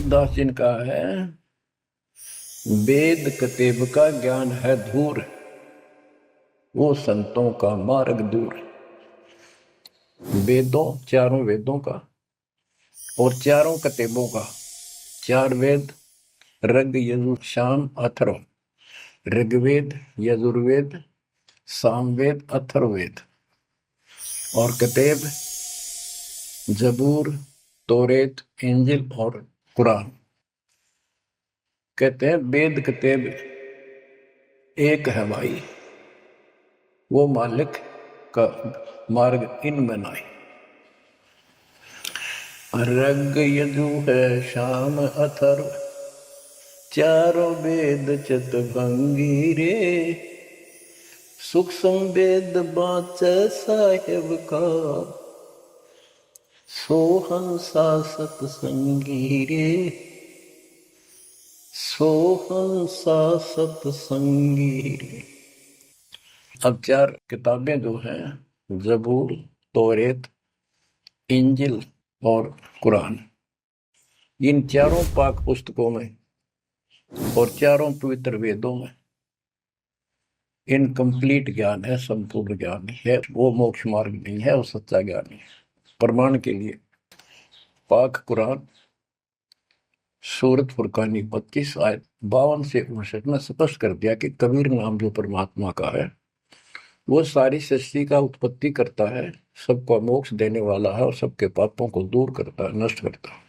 कबीरदास जिनका है, वेद कतेब का ज्ञान है धूर, वो संतों का मार्ग दूर। वेदों, चारों वेदों का और चारों कतेबों का, चार वेद ऋग यजुर साम अथर्व, ऋग्वेद यजुर्वेद सामवेद अथर्ववेद, और कतेब जबूर तौरेत इंजिल और कुरान। कहते हैं वेद कतेब एक है भाई, वो मालिक का मार्ग इनमें नहीं। ऋग यजु है शाम अथर्व, चारों वेद चतुर्भंगी रे, सूक्ष्म वेद बाँचे साहेब का, सोहंसा सतसंगी रे, सोहंसा सतसंगी रे। अब चार किताबें जो हैं, जबूर तौरेत इंजिल और कुरान, इन चारों पाक पुस्तकों में और चारों पवित्र वेदों में इनकम्प्लीट ज्ञान है, संपूर्ण ज्ञान है, वो मोक्ष मार्ग नहीं है, वो सच्चा ज्ञान है। प्रमाण के लिए पाक कुरान सूरत फुरकानी 25 आयत 52 से 59 में स्पष्ट कर दिया कि कबीर नाम जो परमात्मा का है, वो सारी सृष्टि का उत्पत्ति करता है, सबको मोक्ष देने वाला है और सबके पापों को दूर करता है, नष्ट करता है।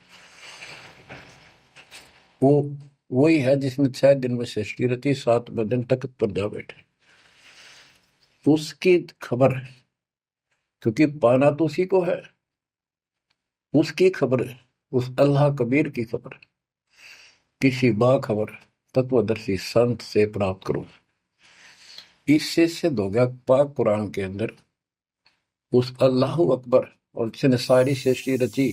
वो वही है जिसने 6 दिन में सृष्टि रची, 7वें दिन तख्त पर जा बैठे। उसकी खबर है, क्योंकि पाना तो उसी को है, उसकी खबर है, उस अल्लाह कबीर की खबर है। किसी बाखबर तत्वदर्शी संत से प्राप्त करो। इससे सिद्ध हो गया पाक कुरान के अंदर उस अल्लाह अकबर और जिसने सारी सृष्टि रची,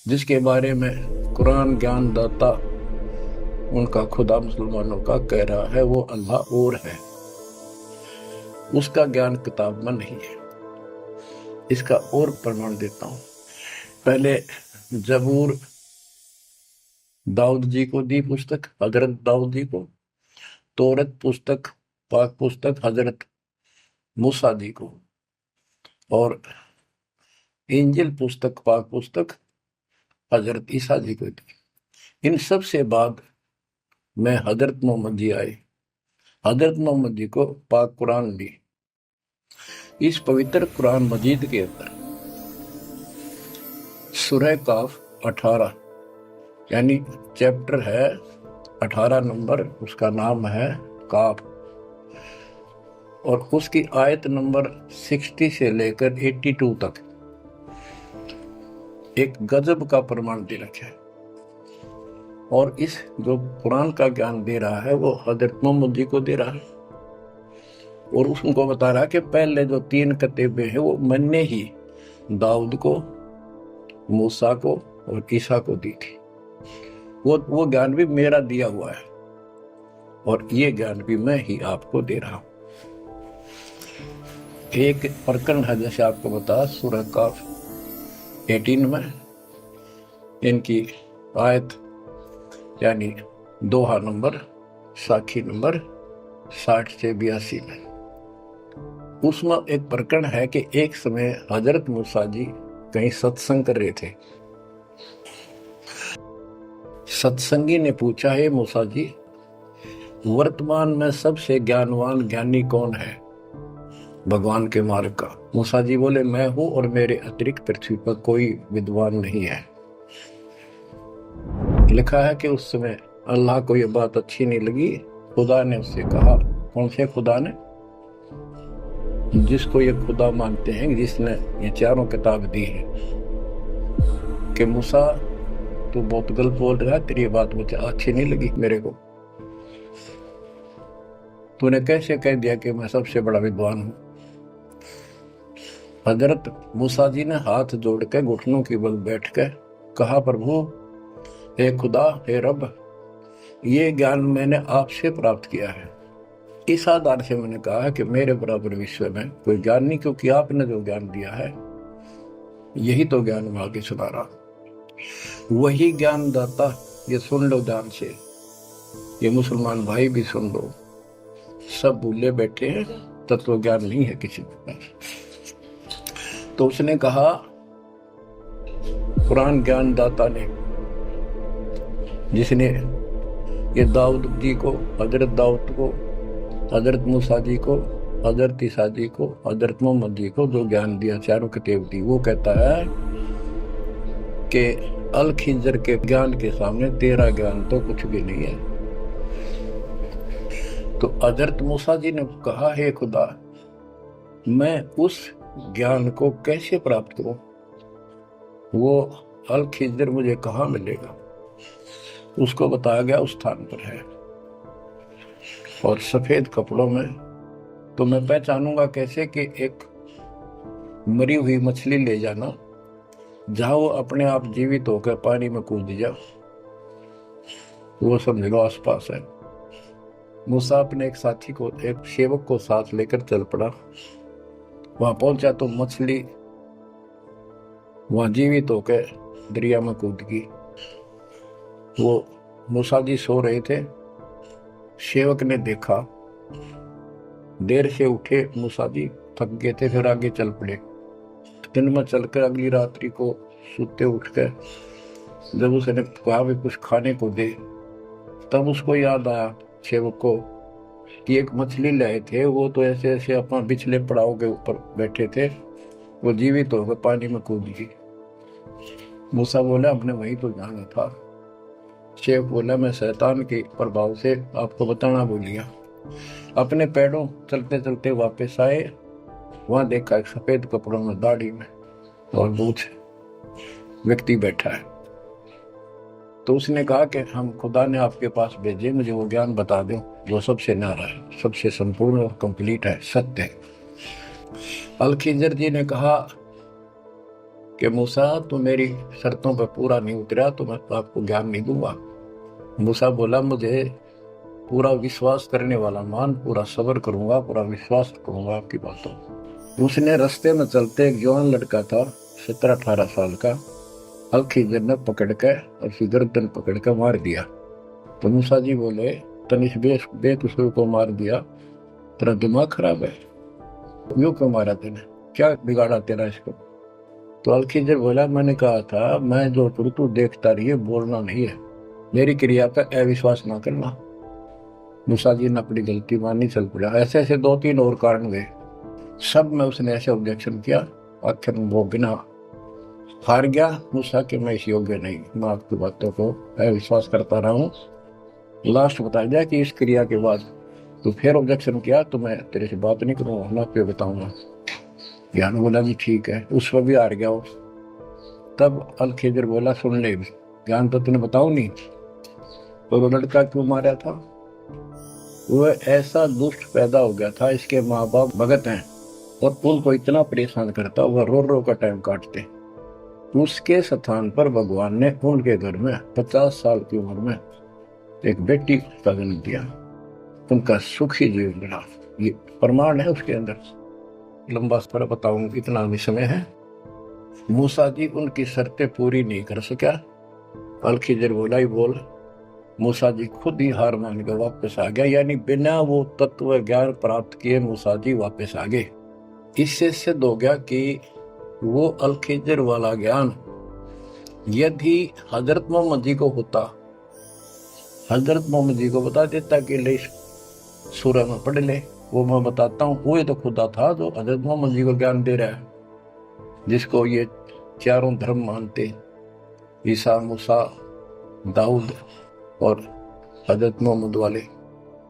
जिसके बारे में कुरान ज्ञान दाता उनका खुदा मुसलमानों का कह रहा है, वो अल्लाह और है, उसका ज्ञान किताब में नहीं है। इसका और प्रमाण देता हूं। पहले जबूर दाऊद जी को दी पुस्तक, हजरत दाऊद जी को। तौरत पुस्तक, पाक पुस्तक हजरत मूसा जी को, और इंजिल पुस्तक, पाक पुस्तक हजरत ईसा जी को दी। इन सब से बाद में हजरत मोहम्मद जी आए, हजरत मोहम्मद जी को पाक कुरान दी। इस पवित्र कुरान मजीद के अंदर सूरह काफ 18 यानी चैप्टर है 18 नंबर, उसका नाम है काफ, और उसकी आयत नंबर 60 से लेकर 82 तक एक गजब का प्रमाण दे रखा है। और इस जो कुरान का ज्ञान दे रहा है वो हजरत मोहम्मद जी को दे रहा है, और उसको बता रहा है कि पहले जो 3 कतेबे हैं वो मैंने ही दाऊद को, मूसा को और ईसा को दी थी। वो ज्ञान भी मेरा दिया हुआ है, और ये ज्ञान भी मैं ही आपको दे रहा हूं। एक प्रकरण है, जैसे आपको बता, सूरह काफ 18 में इनकी आयत यानी दोहा नंबर, साखी नंबर 60 से 82 में, उसमें एक प्रकरण है कि एक समय हजरत मूसा जी कहीं सत्संग कर रहे थे। सत्संगी ने पूछा, हे मूसा जी, वर्तमान में सबसे ज्ञानवान ज्ञानी कौन है भगवान के मार्ग का? मूसा जी बोले, मैं हूं, और मेरे अतिरिक्त पृथ्वी पर कोई विद्वान नहीं है। लिखा है कि उस समय अल्लाह को यह बात अच्छी नहीं लगी, खुदा ने उससे कहा। कौन से खुदा ने? जिसको ये खुदा मानते हैं, जिसने ये चारों किताब दी है, कि मूसा तू बहुत गलत बोल रहा है, तेरी बात मुझे अच्छी नहीं लगी, मेरे को तूने कैसे कह दिया कि मैं सबसे बड़ा विद्वान हूं? हजरत मूसा जी ने हाथ जोड़ के घुटनों की बल बैठ के कहा, प्रभु, हे खुदा, हे रब, ये ज्ञान मैंने आपसे प्राप्त किया है। इस आधार से मैंने कहा है कि मेरे बराबर विश्व में कोई ज्ञान नहीं, क्योंकि आपने जो ज्ञान दिया है यही तो ज्ञान मैं आगे सुना रहा। वही ज्ञान दाता ये सुन लो ध्यान से, ये मुसलमान भाई भी सुन लो, सब भूले बैठे हैं, तत्व ज्ञान नहीं है किसी के पास। तो उसने कहा, कुरान ज्ञान दाता ने, जिसने ये दाऊद जी को, हजरत दाऊद को, हजरत मूसा जी को, हजरत ईसा जी को, हजरत मोहम्मद जी को जो ज्ञान दिया, चारों किताब दी, वो कहता है कि अल खिजर के ज्ञान के सामने तेरा ज्ञान तो कुछ भी नहीं है। तो हजरत मूसा जी ने कहा, हे खुदा, मैं उस ज्ञान को कैसे प्राप्त करूं? वो अल खिजर मुझे कहाँ मिलेगा? उसको बताया गया उस स्थान पर है, और सफेद कपड़ों में। तो मैं पहचानूंगा कैसे कि एक मरी हुई मछली ले जाना, जहां वो अपने आप जीवित होकर पानी में कूद जा, वो समझ लो आसपास है। मूसा अपने एक साथी को, एक सेवक को साथ लेकर चल पड़ा। वहां पहुंचा तो मछली वहां जीवित होकर दरिया में कूद गई। वो मूसा जी सो रहे थे, सेवक ने देखा, देर से उठे मूसा जी, थक गए थे, फिर आगे चल पड़े। दिन में चलकर अगली रात्रि को सोते उठकर जब उसने कहा भी कुछ खाने को दे, तब उसको याद आया सेवक को कि एक मछली लाए थे, वो तो ऐसे ऐसे अपना पिछले पड़ाव के ऊपर बैठे थे, वो जीवित होकर पानी में कूद गई। मूसा बोला, हमने वही तो जाना था। शेख बोला, मैं शैतान के प्रभाव से आपको बताना भूल गया। अपने पैरों चलते चलते वापस आए, वहां देखा एक सफेद कपड़ों में, दाढ़ी में और बूझ व्यक्ति बैठा है। तो उसने कहा कि हम खुदा ने आपके पास भेजे, मुझे वो ज्ञान बता दो जो सबसे न्यारा है, सबसे संपूर्ण और कंप्लीट है, सत्य है। अल खिजर जी ने कहा कि मूसा, तू मेरी शर्तों पर पूरा नहीं उतरा तो मैं आपको ज्ञान नहीं दूंगा। मूसा बोला, मुझे पूरा विश्वास करने वाला मान, पूरा सब्र करूंगा, पूरा विश्वास करूंगा आपकी बातों। उसने रास्ते में चलते एक जवान लड़का था 17-18 साल का, अल खिजर ने पकड़ के और उसकी गर्दन पकड़ के मार दिया। तो मूसा जी बोले, तनिश बेकसूर को मार दिया, तेरा दिमाग खराब है, यूं क्यों मारा तेने, क्या बिगाड़ा तेरा इसको? तो अल खिजर बोला, मैंने कहा था मैं जो तू देखता रही है, बोलना नहीं है, मेरी क्रिया का अविश्वास ना करना। मूसा जी ने अपनी गलती मानी, चल पड़ा। ऐसे ऐसे 2-3 और कारण गए, सब में उसने ऐसे ऑब्जेक्शन किया। आखिर वो बिना हार गया मूसा कि मैं इस योग्य नहीं, मैं आपकी बातों को अविश्वास करता रहा हूँ। लास्ट बता दिया कि इस क्रिया के बाद तो फिर ऑब्जेक्शन किया तो मैं तेरे से बात नहीं करूँगा, मैं आपको बताऊंगा। ज्ञान बोला भी ठीक है, उस पर भी हार गया वो। तब अल खिजर बोला, सुन ले, ज्ञान तो तूने बताऊ नहीं, तो वो लड़का क्यों मारा था? वो ऐसा दुष्ट पैदा हो गया था, इसके माँ बाप भगत हैं और उनको इतना परेशान करता, वह रो रो का टाइम काटते। उसके स्थान पर भगवान ने उनके घर में 50 साल की उम्र में एक बेटी का जन्म दिया, उनका सुखी जीवन रहा। ये प्रमाण है उसके अंदर, लंबा सफर बताऊं, इतना भी समय है। मूसा जी उनकी शर्तें पूरी नहीं कर सका। अल खिजर बोला ही बोल, मूसा जी खुद ही हार मान के वापस आ गया, यानी बिना वो तत्व ज्ञान प्राप्त किए मूसा जी वापस आ गए। इससे सिद्ध हो गया कि वो अल खिजर वाला ज्ञान यदि हजरत मोहम्मद जी को होता, हजरत मोहम्मद जी को बता देता कि ले सूरह में पढ़ ले, वो मैं बताता हूँ, वो तो खुदा था जो हजरत मोहम्मद जी को ज्ञान दे रहा है, जिसको ये चारों धर्म मानते, ईसा, मूसा, दाऊद और हजरत मोहम्मद वाले।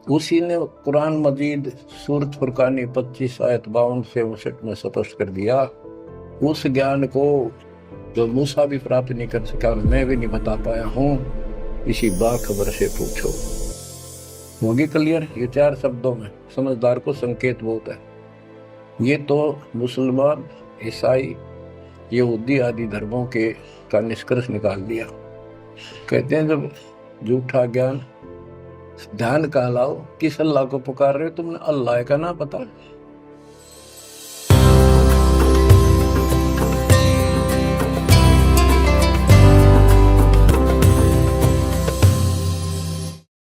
उसी ने कुरान मजीद सूरत फुरकानी 25 आयत 52 से 59 में स्पष्ट कर दिया। उस ज्ञान को जो मूसा भी प्राप्त नहीं कर सका, मैं भी नहीं बता पाया हूँ, इसी बाखबर से पूछो। होगी क्लियर? ये 4 शब्दों में समझदार को संकेत बहुत है। ये तो मुसलमान, ईसाई, यहूदी आदि धर्मों के का निष्कर्ष निकाल दिया। कहते हैं जब झूठा ज्ञान, ध्यान का लाओ, किस अल्लाह को पुकार रहे हो तुमने? अल्लाह का ना पता,